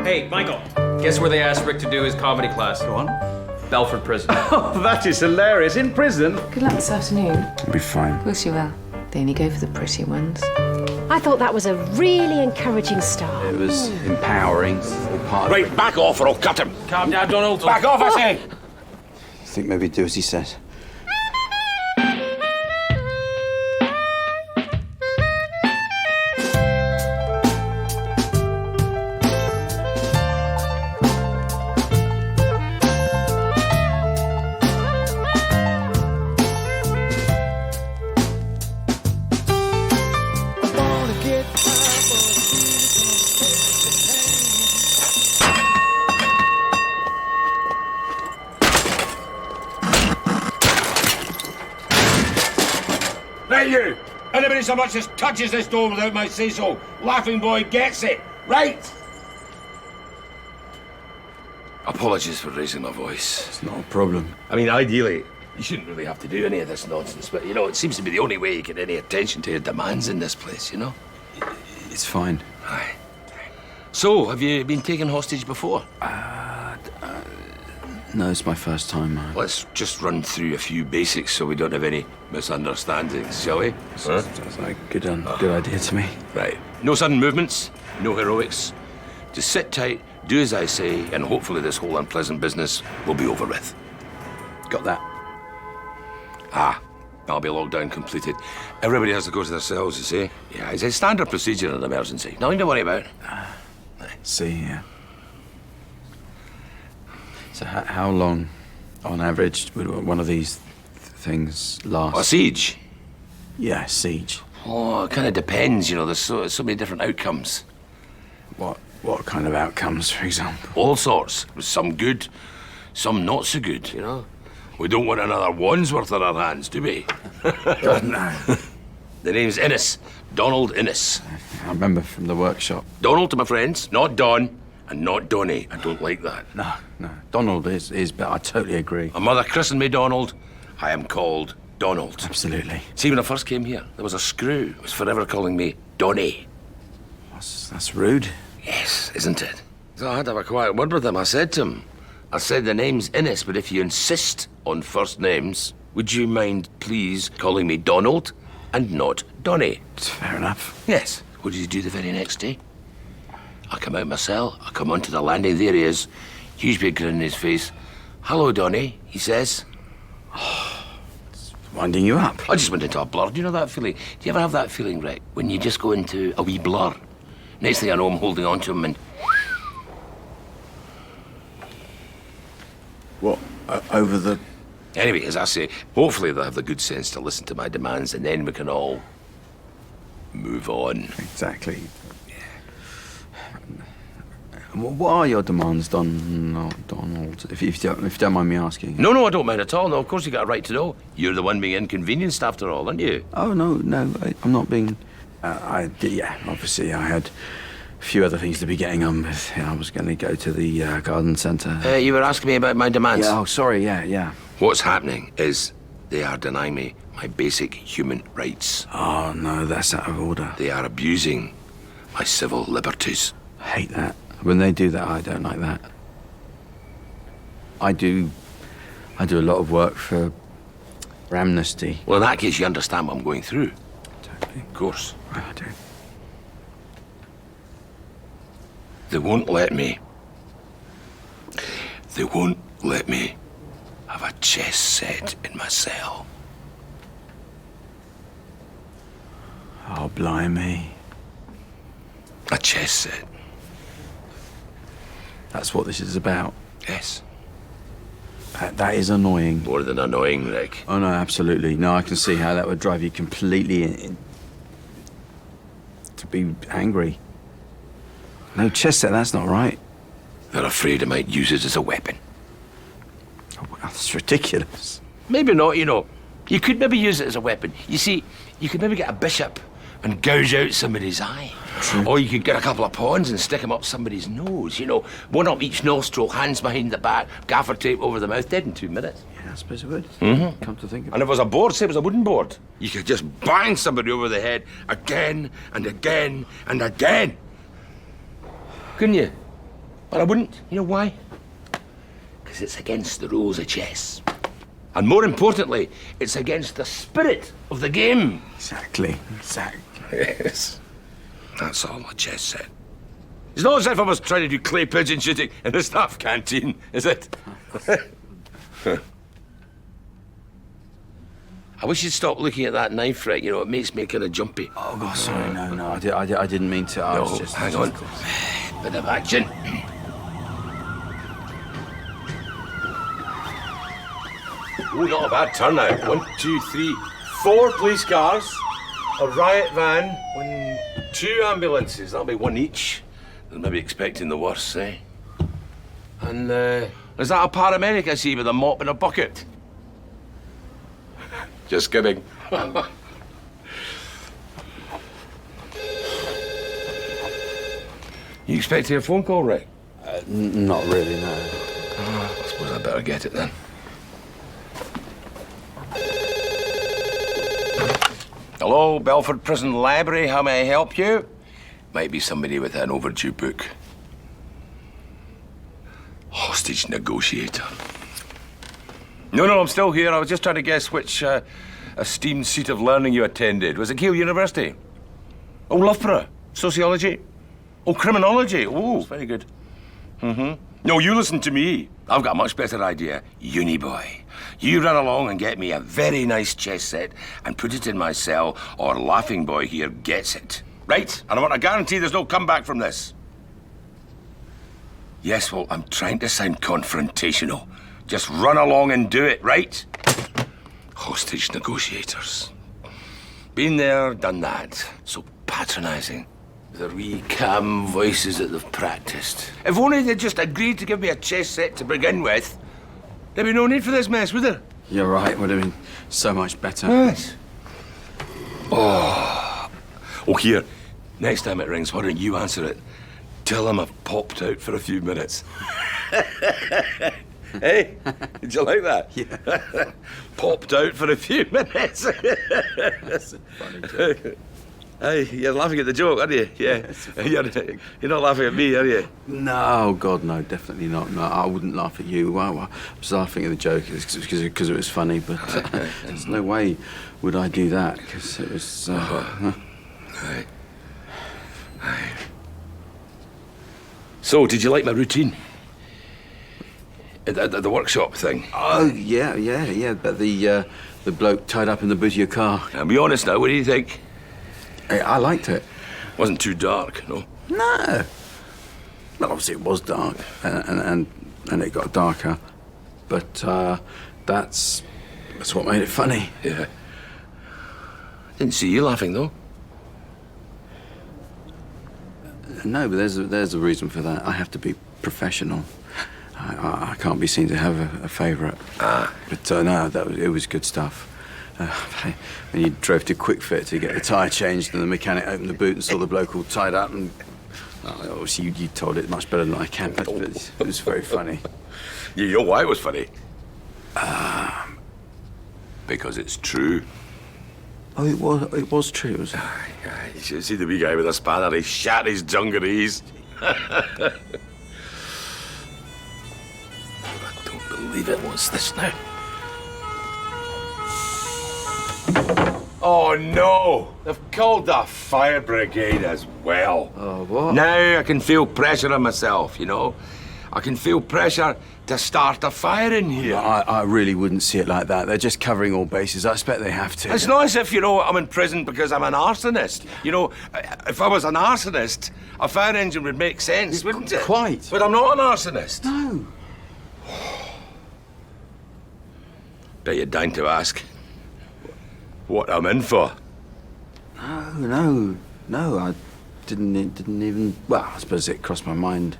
Hey, Michael. Guess where they asked Rick to do his comedy class? Go on. Belford Prison. Oh, that is hilarious. In prison? Good luck this afternoon. You'll be fine. Of course you will. They only go for the pretty ones. I thought that was a really encouraging start. It was empowering. Part Right, back off or I'll cut him. Calm down, Donald. Back off, I say. I think maybe do as he says. Right, you. Anybody so much as touches this door without my say-so, laughing boy gets it. Right? Apologies for raising my voice. It's not a problem. I mean, ideally, you shouldn't really have to do any of this nonsense, but, you know, it seems to be the only way you get any attention to your demands in this place, you know? It's fine. Aye. So, have you been taken hostage before? No, it's my first time. Let's just run through a few basics so we don't have any misunderstandings, shall we? Sounds like a good idea to me. Right. No sudden movements, no heroics. Just sit tight, do as I say, and hopefully this whole unpleasant business will be over with. Got that? Ah, I'll be locked down completed. Everybody has to go to their cells, you see? Yeah, it's a standard procedure in an emergency. Nothing to worry about. See, yeah. So how long, on average, would one of these things last? A siege? Yeah, siege. Oh, it kind of depends, you know. There's so many different outcomes. What kind of outcomes, for example? All sorts. Some good, some not so good, you know. We don't want another Wandsworth on our hands, do we? God, no. The name's Innes. Donald Innes. I remember from the workshop. Donald to my friends, not Don, and not Donny. I don't like that. No. Donald is, but I totally agree. My mother christened me Donald. I am called Donald. Absolutely. See, when I first came here, there was a screw who was forever calling me Donny. That's rude. Yes, isn't it? So I had to have a quiet word with him. I said to him, the name's Innes, but if you insist on first names, would you mind please calling me Donald and not Donny? It's fair enough. Yes. What did he do the very next day? I come out my cell, I come onto the landing, there he is. Huge big grin on his face. Hello, Donny, he says. It's winding you up. I just went into a blur. Do you know that feeling? Do you ever have that feeling, Rick, when you just go into a wee blur? Next thing I know, I'm holding on to him and... What? Over the... Anyway, as I say, hopefully they'll have the good sense to listen to my demands and then we can all move on. Exactly. What are your demands, Donald? If you don't mind me asking. No, I don't mind at all. No, of course you got a right to know. You're the one being inconvenienced after all, aren't you? Oh, no, I'm not being... obviously I had a few other things to be getting on with. I was going to go to the garden centre. You were asking me about my demands? Yeah, oh, sorry, yeah. What's happening is they are denying me my basic human rights. Oh, no, that's out of order. They are abusing my civil liberties. I hate that. When they do that, I don't like that. I do a lot of work for Amnesty. Well, in that case, you understand what I'm going through. Totally. Of course. I do. They won't let me have a chess set in my cell. Oh, blimey. A chess set. That's what this is about. Yes. That is annoying. More than annoying, Rick. Oh, no, absolutely. No, I can see how that would drive you completely to be angry. No, chess set, that's not right. They're afraid I might use it as a weapon. Oh, well, that's ridiculous. Maybe not, you know. You could maybe use it as a weapon. You see, you could maybe get a bishop and gouge out somebody's eye. True. Or you could get a couple of pawns and stick them up somebody's nose, you know. One up each nostril, hands behind the back, gaffer tape over the mouth, dead in 2 minutes. Yeah, I suppose it would. Mm-hmm. Come to think of it. And if it was a board, say it was a wooden board, you could just bang somebody over the head again and again and again. Couldn't you? But I wouldn't. You know why? Because it's against the rules of chess. And more importantly, it's against the spirit of the game. Exactly. Yes. That's all a chess set. It's not as if I was trying to do clay pigeon shooting in the staff canteen, is it? I wish you'd stop looking at that knife, Rick. You know, it makes me kind of jumpy. Oh, God, sorry. No, I didn't mean to. I was just... Hang on. Bit of action. Oh, not a bad turnout. 1, 2, 3, 4 police cars, a riot van, 2 ambulances. That'll be 1 each. They're maybe expecting the worst, eh? And, is that a paramedic I see with a mop and a bucket? Just kidding. You expecting a phone call, Rick? Not really, no. I suppose I better get it then. Hello, Belford Prison Library. How may I help you? Might be somebody with an overdue book. Hostage negotiator. No, I'm still here. I was just trying to guess which esteemed seat of learning you attended. Was it Keele University? Oh, Loughborough. Sociology? Oh, criminology. Oh, very good. No, you listen to me. I've got a much better idea. Uni boy. You run along and get me a very nice chess set and put it in my cell, or Laughing Boy here gets it. Right? And I want to guarantee there's no comeback from this. Yes, well, I'm trying to sound confrontational. Just run along and do it, right? Hostage negotiators. Been there, done that. So patronizing. The wee calm voices that they've practiced. If only they'd just agreed to give me a chess set to begin with, there'd be no need for this mess, would there? You're right. Would have been so much better. Yes. Oh, here. Next time it rings, why don't you answer it? Tell them I've popped out for a few minutes. Hey, did you like that? Yeah. Popped out for a few minutes. That's a funny joke. Hey, you're laughing at the joke, aren't you? Yeah. You're not laughing at me, are you? No, God, no, definitely not. No, I wouldn't laugh at you. Well, I was laughing at the joke because it was funny, but there's no way would I do that because it was... Aye. So, did you like my routine? The workshop thing? Oh, yeah, but the bloke tied up in the boot of your car. Now, be honest now, what do you think? I liked it. Wasn't too dark, no? No. Well, obviously it was dark, and it got darker, but that's what made it funny. Yeah. Didn't see you laughing, though. No, but there's a reason for that. I have to be professional. I can't be seen to have a favourite. But no, it was good stuff. When you drove to Quick Fit to get the tyre changed, and the mechanic opened the boot and saw the bloke all tied up, and obviously you told it much better than I can, but it was very funny. You know why it was funny? Because it's true. Oh, it was true. It was... You should see the wee guy with a spanner. He shat his dungarees. I don't believe it. What's this now? Oh, no! They've called the fire brigade as well. Oh, what? Now I can feel pressure on myself, you know? I can feel pressure to start a fire in here. I really wouldn't see it like that. They're just covering all bases. I expect they have to. It's not as if, you know, I'm in prison because I'm an arsonist. You know, if I was an arsonist, a fire engine would make sense, wouldn't it? Quite. But I'm not an arsonist. No. Bet you're dying to ask what I'm in for. No. I didn't even... Well, I suppose it crossed my mind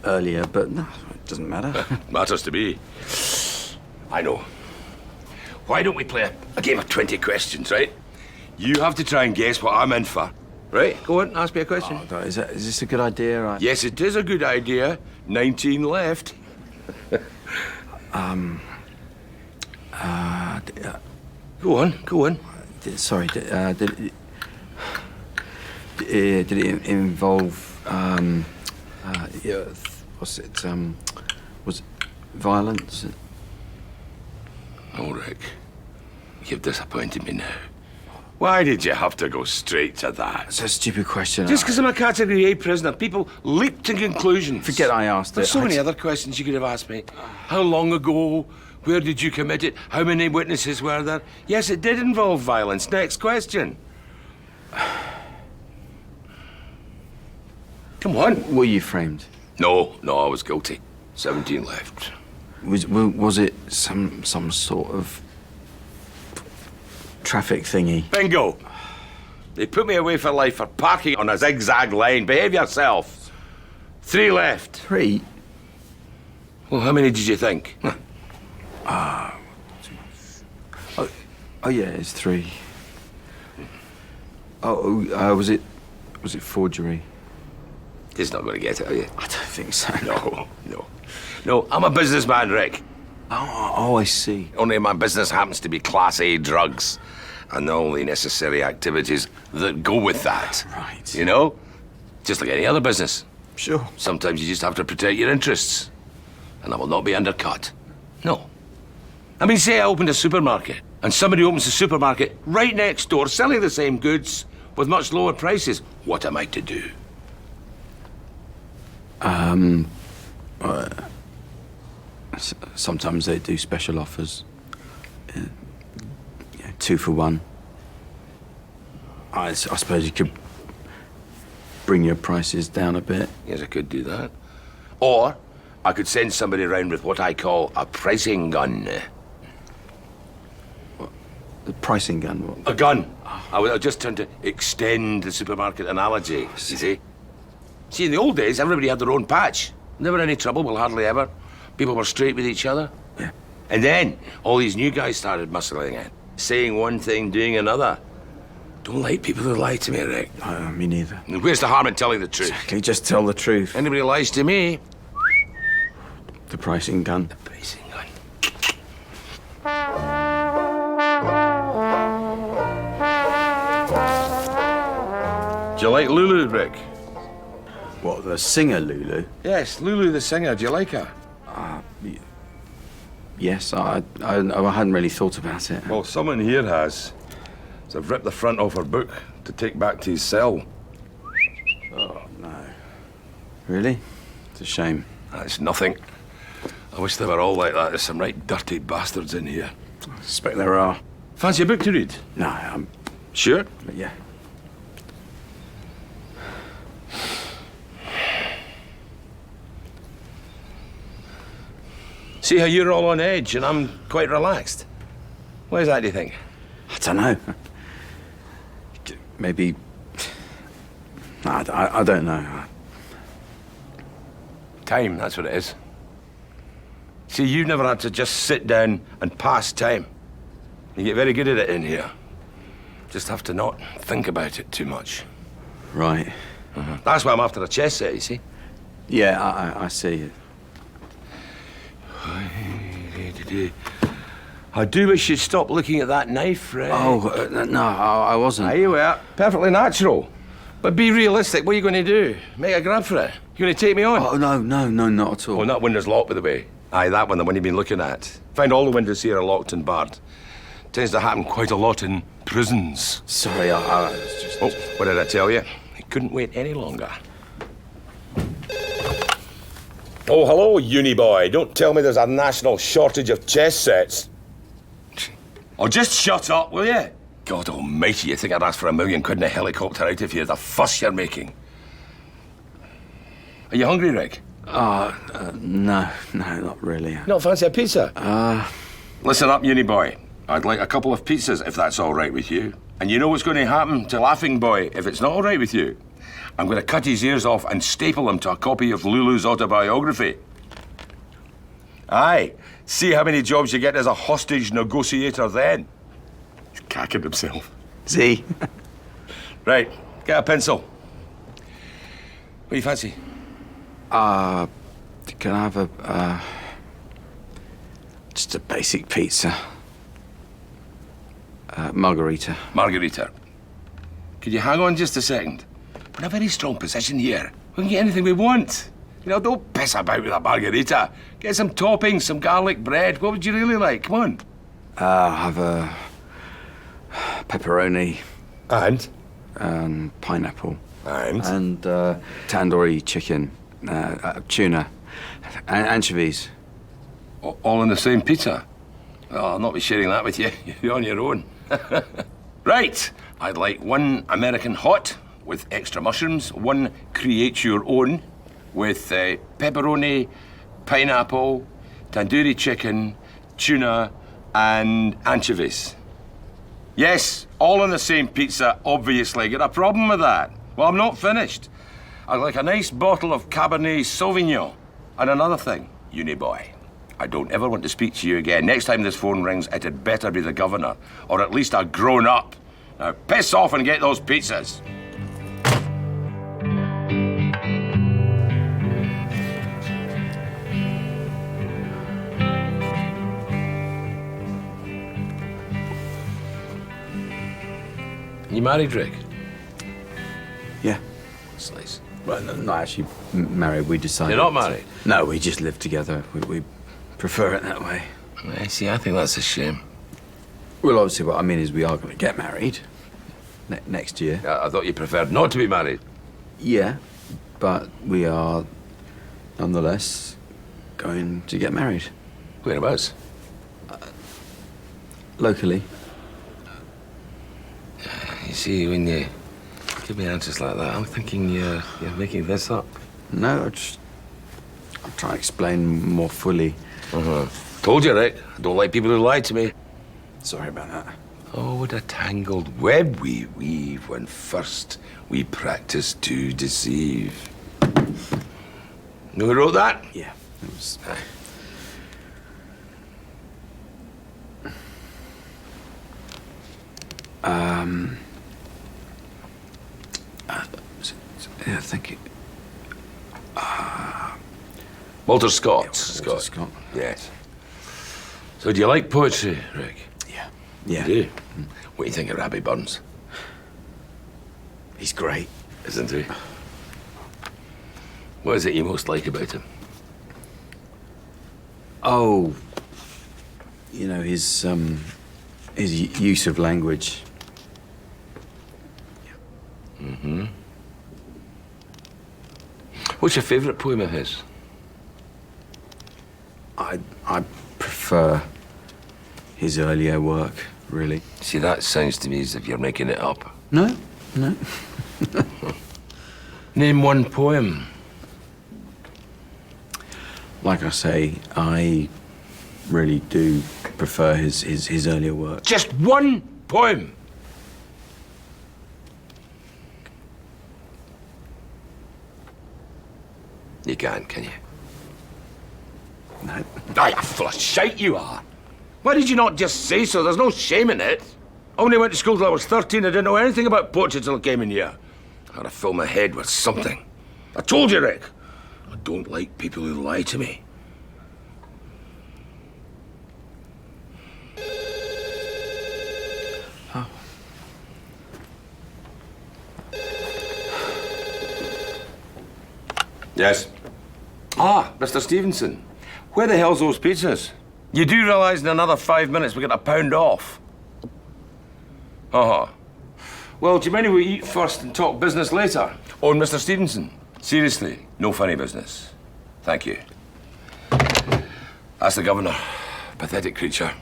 earlier, but no, it doesn't matter. Matters to me. I know. Why don't we play a game of 20 questions, right? You have to try and guess what I'm in for. Right? Go on, ask me a question. Oh, is this a good idea? Yes, it is a good idea. 19 left. Go on. Sorry, did it involve Was it violence? Oh, Rick, you've disappointed me now. Why did you have to go straight to that? It's a stupid question. Just because I'm a Category A prisoner, people leap to conclusions. Forget I asked There's it. so many other questions you could have asked me. How long ago? Where did you commit it? How many witnesses were there? Yes, it did involve violence. Next question. Come on. Were you framed? No, I was guilty. 17 left. Was it some sort of traffic thingy? Bingo. They put me away for life for parking on a zigzag lane. Behave yourself. 3 left. 3? Well, how many did you think? Oh yeah, it's 3. Was it forgery? He's not going to get it, are you? I don't think so. No, I'm a businessman, Rick. Oh, I see. Only my business happens to be Class A drugs. And the only necessary activities that go with that. Right. You know? Just like any other business. Sure. Sometimes you just have to protect your interests. And I will not be undercut. No. I mean, say I opened a supermarket, and somebody opens a supermarket right next door selling the same goods with much lower prices. What am I to do? Sometimes they do special offers. 2 for 1. I suppose you could bring your prices down a bit. Yes, I could do that. Or I could send somebody around with what I call a pricing gun. The pricing gun. What? A gun. I was just trying to extend the supermarket analogy, you see. See, in the old days, everybody had their own patch. Never any trouble, well, hardly ever. People were straight with each other. Yeah. And then all these new guys started muscling in, saying one thing, doing another. Don't like people who lie to me, Rick. Me neither. And where's the harm in telling the truth? Exactly, just tell the truth. Anybody who lies to me, The pricing gun. pricing gun. Do you like Lulu, Rick? What, the singer Lulu? Yes, Lulu the singer. Do you like her? Yes, I hadn't really thought about it. Well, someone here has. So I've ripped the front off her book to take back to his cell. Oh, no. Really? It's a shame. That's nothing. I wish they were all like that. There's some right dirty bastards in here. I suspect there are. Fancy a book to read? No, I'm... Sure. But yeah. See how you're all on edge and I'm quite relaxed? Why is that, do you think? I don't know. Maybe... No, I don't know. Time, that's what it is. See, you've never had to just sit down and pass time. You get very good at it in here. Just have to not think about it too much. Right. That's why I'm after a chess set, you see. Yeah, I see. I do wish you'd stop looking at that knife, Ray. Oh, no, I wasn't. Aye, you were. Perfectly natural. But be realistic. What are you going to do? Make a grab for it? You going to take me on? Oh, no, not at all. Oh, that window's locked, by the way. Aye, that one, the one you've been looking at. Find all the windows here are locked and barred. Tends to happen quite a lot in prisons. Sorry, I was just... Oh, what did I tell you? I couldn't wait any longer. Oh, hello, uni boy. Don't tell me there's a national shortage of chess sets. Oh, just shut up, will you? God almighty, you think I'd ask for £1 million in a helicopter out of here, the fuss you're making. Are you hungry, Rick? No, not really. Not fancy a pizza? Listen up, uni boy. I'd like a couple of pizzas, if that's all right with you. And you know what's going to happen to Laughing Boy if it's not all right with you? I'm going to cut his ears off and staple them to a copy of Lulu's autobiography. Aye. See how many jobs you get as a hostage negotiator then. He's cacking himself. See? Right. Get a pencil. What do you fancy? Can I have just a basic pizza? Margarita. Margarita. Could you hang on just a second? We're in a very strong position here. We can get anything we want. You know, don't piss about with a margarita. Get some toppings, some garlic bread. What would you really like? Come on. Have a pepperoni And? pineapple. And? And tandoori chicken, tuna, anchovies. All in the same pizza? Well, I'll not be sharing that with you. You're on your own. Right. I'd like one American hot with extra mushrooms, one create your own with pepperoni, pineapple, tandoori chicken, tuna, and anchovies. Yes, all on the same pizza, obviously. Got a problem with that? Well, I'm not finished. I'd like a nice bottle of Cabernet Sauvignon. And another thing, uni boy. I don't ever want to speak to you again. Next time this phone rings, it had better be the governor, or at least a grown-up. Now, piss off and get those pizzas. You married, Rick? Yeah. Slice. Well, not actually married. We decided. You're not married? No, we just live together. We prefer it that way. I see, I think that's a shame. Well, obviously, what I mean is we are going to get married next year. I thought you preferred not to be married. Yeah, but we are nonetheless going to get married. Whereabouts? Locally. You see, when you give me answers like that, I'm thinking you're making this up. No, I'm trying to explain more fully. Told you, Rick. I don't like people who lie to me. Sorry about that. Oh, what a tangled web we weave when first we practice to deceive. You know who wrote that? Yeah, it was. I think it. Walter Scott. Walter Scott. Yes. So do you like poetry, Rick? Yeah. Yeah. You do? What do you think of Rabbie Burns? He's great. Isn't he? What is it you most like about him? Oh, you know, his use of language. Mm-hmm. What's your favourite poem of his? I prefer his earlier work, really. See, that sounds to me as if you're making it up. No, no. Name one poem. Like I say, I really do prefer his earlier work. Just one poem. You can't, can you? No. Ah, you full of shite you are. Why did you not just say so? There's no shame in it. I only went to school till I was 13. I didn't know anything about poetry till I came in here. I had to fill my head with something. I told you, Rick. I don't like people who lie to me. Oh. Yes. Ah, Mr. Stevenson. Where the hell's those pizzas? You do realise in another 5 minutes we get a pound off? Uh-huh. Well, do you mind if we eat first and talk business later? Oh, and Mr. Stevenson, seriously, no funny business. Thank you. That's the governor. Pathetic creature.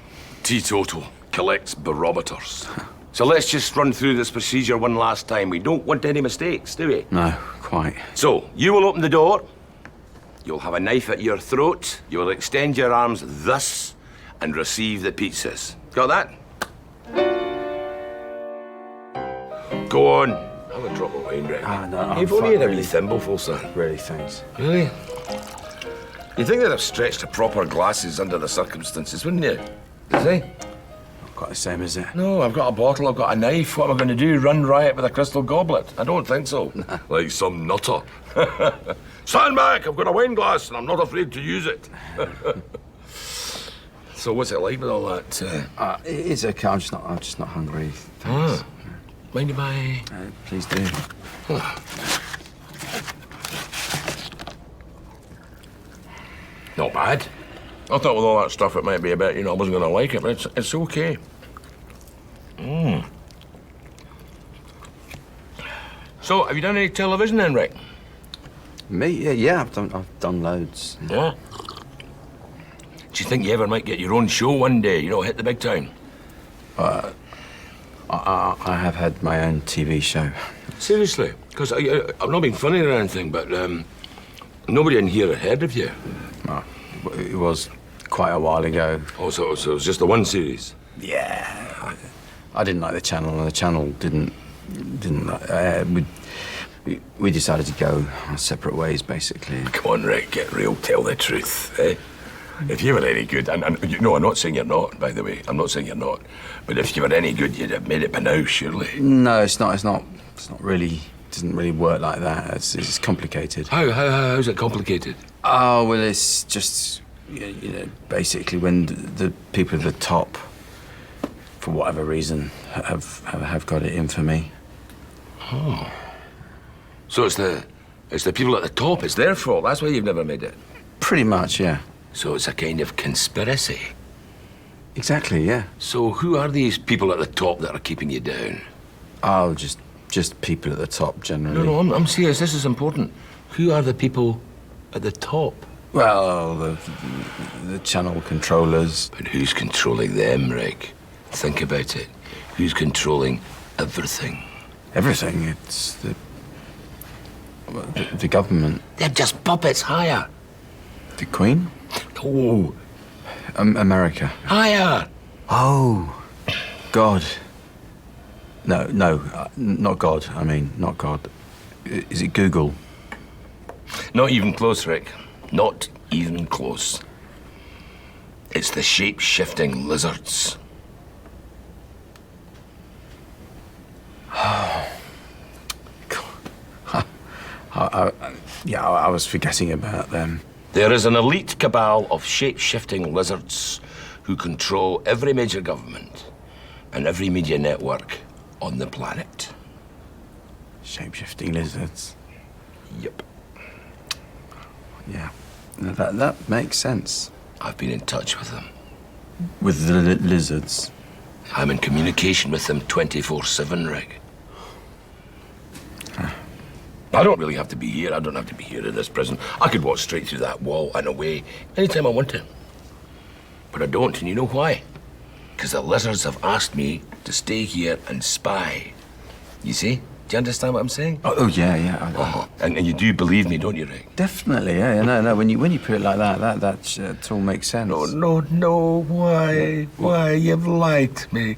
Teetotal. Collects barometers. So let's just run through this procedure one last time. We don't want any mistakes, do we? No, quite. So, you will open the door. You'll have a knife at your throat. You will extend your arms thus and receive the pizzas. Got that? Go on. Have a drop of wine, Rick. Ah, no, I'm You've only fine, had a really. wee thimbleful, son. Really, thanks. Really? You'd think they'd have stretched to proper glasses under the circumstances, wouldn't you? You see? Not quite the same, is it? No, I've got a bottle, I've got a knife. What am I going to do? Run riot with a crystal goblet? I don't think so. Like some nutter. Stand back! I've got a wine glass and I'm not afraid to use it. So what's it like with all that? It's okay. I'm just not hungry. Thanks. Mind if I... Please do. Not bad. I thought with all that stuff it might be a bit, I wasn't going to like it, but it's okay. So, have you done any television then, Rick? Me? Yeah, I've done loads. Yeah. Do you think you ever might get your own show one day, hit the big town? I have had my own TV show. Seriously? Because I'm not being funny or anything, but nobody in here had heard of you. Well, it was quite a while ago. Oh, so it was just the one series? Yeah. I didn't like the channel, and the channel didn't we decided to go our separate ways, basically. Come on, Rick, get real, tell the truth, eh? If you were any good, and I'm not saying you're not, by the way. I'm not saying you're not. But if you were any good, you'd have made it by now, surely. No, it's not really, it doesn't really work like that. It's complicated. How's it complicated? Oh, well, it's just, basically when the people at the top, for whatever reason, have got it in for me. Oh. So it's the people at the top, it's their fault. That's why you've never made it. Pretty much, yeah. So it's a kind of conspiracy. Exactly, yeah. So who are these people at the top that are keeping you down? Oh, just people at the top, generally. No, I'm serious. This is important. Who are the people at the top? Well, the channel controllers. But who's controlling them, Rick? Think about it. Who's controlling everything? Everything. It's the government. They're just puppets. Higher. The Queen? Oh. America. Higher. Oh, God. No, not God. I mean, not God. Is it Google? Not even close, Rick. Not even close. It's the shape-shifting lizards. I was forgetting about them. There is an elite cabal of shape-shifting lizards who control every major government and every media network on the planet. Shape-shifting lizards. Yep. Yeah, that makes sense. I've been in touch with them. With the lizards? I'm in communication with them 24/7, Rick. I don't really have to be here. I don't have to be here in this prison. I could walk straight through that wall and away anytime I want to. But I don't, and you know why? Because the lizards have asked me to stay here and spy. You see? Do you understand what I'm saying? Oh yeah. Oh, and you do believe me, don't you, Rick? Definitely, yeah. No. When you put it like that all makes sense. No. Why? Why? You've lied to me.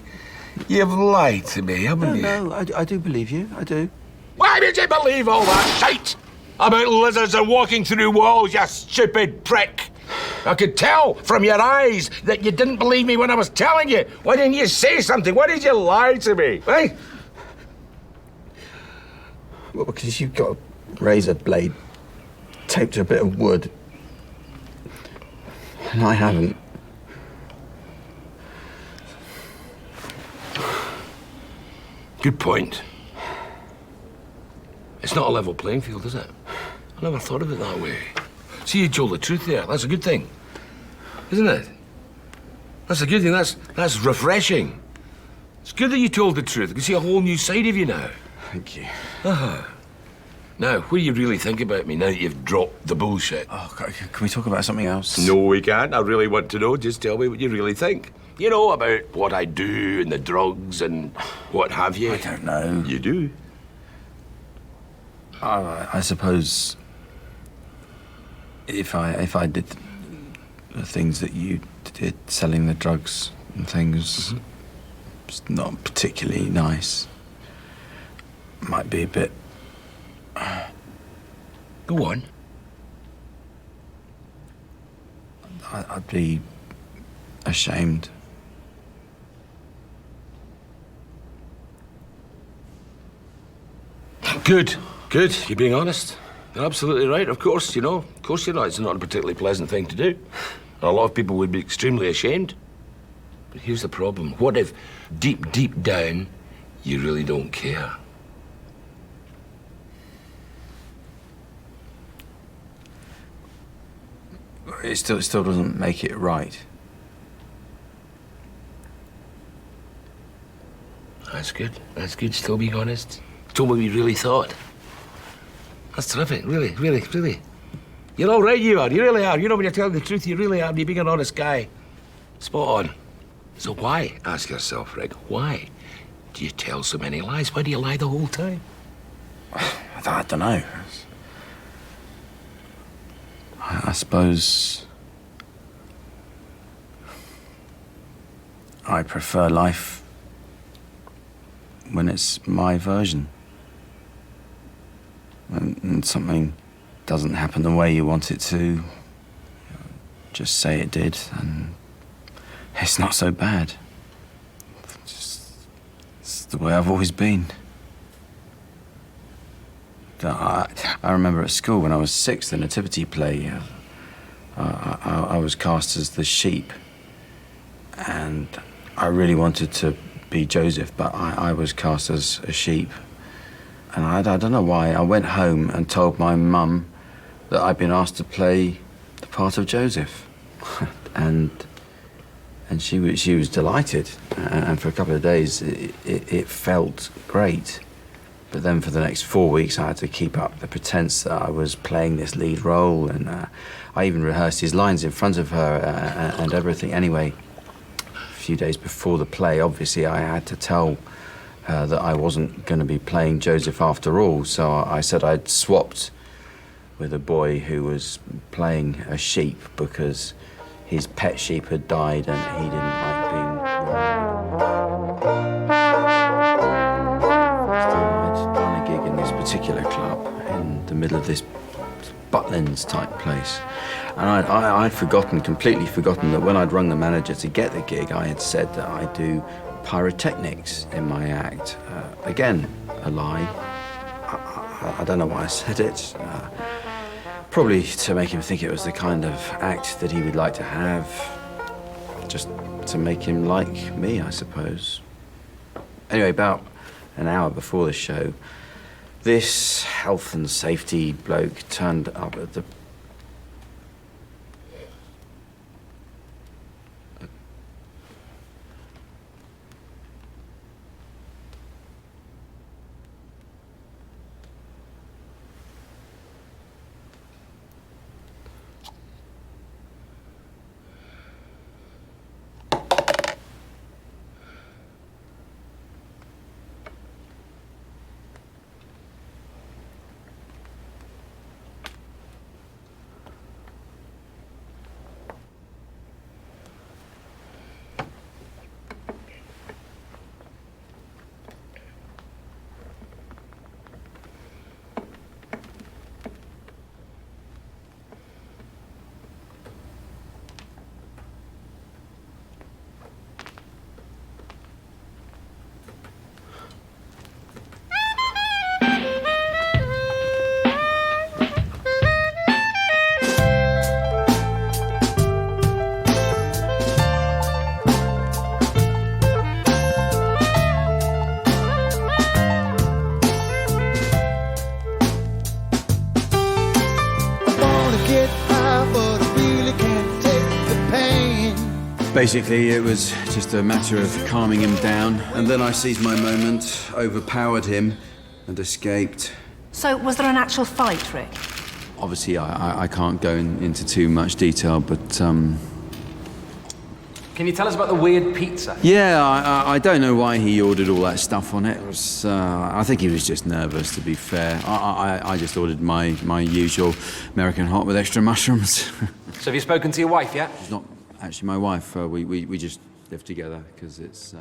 You've lied to me, haven't you? No, I do believe you. I do. Why did you believe all that shite about lizards and walking through walls, you stupid prick? I could tell from your eyes that you didn't believe me when I was telling you. Why didn't you say something? Why did you lie to me? Eh? Well, because you've got a razor blade taped to a bit of wood. And I haven't. Good point. It's not a level playing field, is it? I never thought of it that way. See, you told the truth there. That's a good thing. Isn't it? That's a good thing. That's refreshing. It's good that you told the truth. I can see a whole new side of you now. Thank you. Now, what do you really think about me now that you've dropped the bullshit? Oh, can we talk about something else? No, we can't. I really want to know. Just tell me what you really think. You know, about what I do and the drugs and what have you. I don't know. You do? I suppose if I did the things that you did, selling the drugs and things, it's not particularly nice. Might be a bit. Go on. I'd be ashamed. Good. You're being honest. You're absolutely right, of course, Of course you're not. It's not a particularly pleasant thing to do. And a lot of people would be extremely ashamed. But here's the problem. What if, deep down, you really don't care? it still doesn't make it right. That's good. That's good, still being honest. Told me what you really thought. That's terrific, really, really, really. You're all right, you are. You really are. You know, when you're telling the truth, you really are. You're being an honest guy. Spot on. So why, ask yourself, Rick, why do you tell so many lies? Why do you lie the whole time? I don't know. I suppose I prefer life when it's my version. And something doesn't happen the way you want it to, just say it did, and it's not so bad. It's the way I've always been. I remember at school when I was 6, the nativity play, I was cast as the sheep, and I really wanted to be Joseph, but I was cast as a sheep. And I don't know why. I went home and told my mum that I'd been asked to play the part of Joseph. and she was delighted. And for a couple of days, it felt great. But then for the next 4 weeks, I had to keep up the pretense that I was playing this lead role. And I even rehearsed his lines in front of her and everything. Anyway, a few days before the play, obviously, I had to tell that I wasn't going to be playing Joseph after all, so I said I'd swapped with a boy who was playing a sheep because his pet sheep had died and he didn't like being I'd done a gig in this particular club in the middle of this Butlins type place, and I'd completely forgotten that when I'd rung the manager to get the gig, I had said that I do pyrotechnics in my act. Again, a lie. I don't know why I said it. Probably to make him think it was the kind of act that he would like to have. Just to make him like me, I suppose. Anyway, about an hour before the show, this health and safety bloke turned up at the Basically, it was just a matter of calming him down, and then I seized my moment, overpowered him, and escaped. So, was there an actual fight, Rick? Obviously, I can't go into too much detail, but, Can you tell us about the weird pizza? yeah, I don't know why he ordered all that stuff on it. It was, I think he was just nervous, to be fair. I just ordered my usual American hot with extra mushrooms. So have you spoken to your wife yet? She's not actually my wife. We just live together because it's...